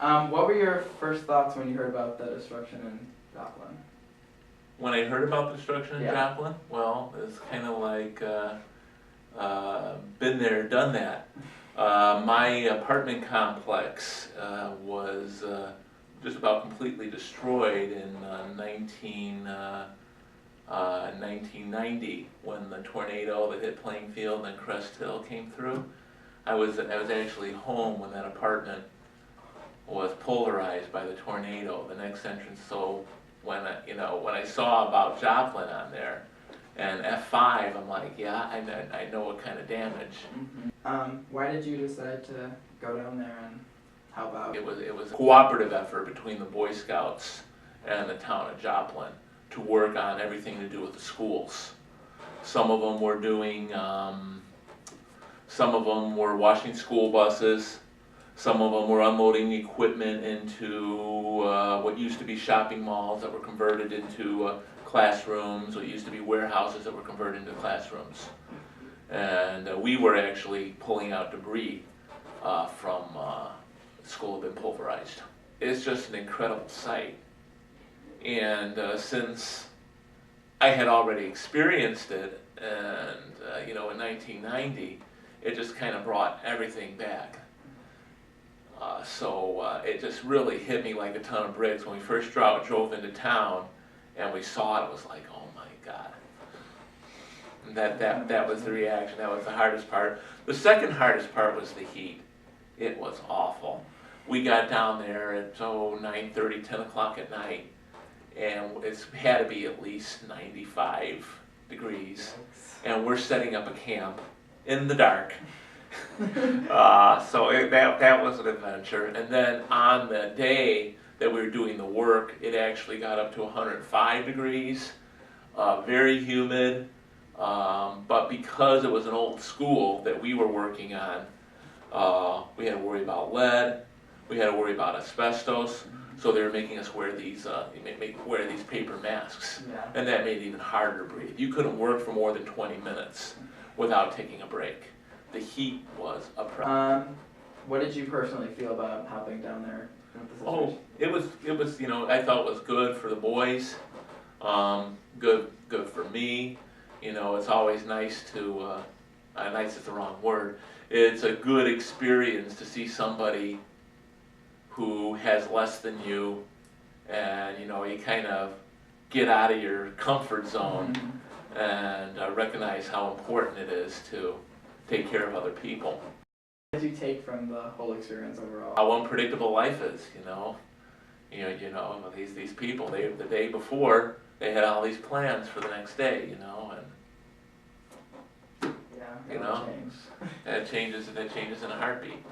What were your first thoughts when you heard about the destruction in Joplin? When I heard about the destruction in Yeah. Joplin, well, it's kind of like been there, done that. My apartment complex was just about completely destroyed in 1990 when the tornado that hit Plainfield and Crest Hill came through. I was actually home when that apartment was polarized by the tornado, the next entrance. So when I saw about Joplin on there and F5, I'm like, yeah, I know what kind of damage. Why did you decide to go down there and help out? It was a cooperative effort between the Boy Scouts and the town of Joplin to work on everything to do with the schools. Some of them were doing, some of them were washing school buses. Some of them were unloading equipment into what used to be shopping malls that were converted into classrooms, what used to be warehouses that were converted into classrooms. And we were actually pulling out debris from school had been pulverized. It's just an incredible sight. And since I had already experienced it, and in 1990, it just kind of brought everything back. So it just really hit me like a ton of bricks when we first drove into town and we saw it. It was like, oh my God. And that was the reaction. That was the hardest part. The second hardest part was the heat. It was awful. We got down there at 9:30, 10 o'clock at night, and it's had to be at least 95 degrees, and we're setting up a camp in the dark. So that was an adventure. And then on the day that we were doing the work, it actually got up to 105 degrees, very humid. But because it was an old school that we were working on, we had to worry about lead, we had to worry about asbestos, so they were making us wear these paper masks, Yeah. and that made it even harder to breathe. You couldn't work for more than 20 minutes without taking a break. The heat was oppressive. What did you personally feel about hopping down there with the Oh, situation? it was, I thought it was good for the boys, good for me. It's always nice to, nice is the wrong word. It's a good experience to see somebody who has less than you, and you kind of get out of your comfort zone and recognize how important it is to take care of other people. What did you take from the whole experience overall? How unpredictable life is, these people, the day before, they had all these plans for the next day, and Yeah, that changed. that changes in a heartbeat.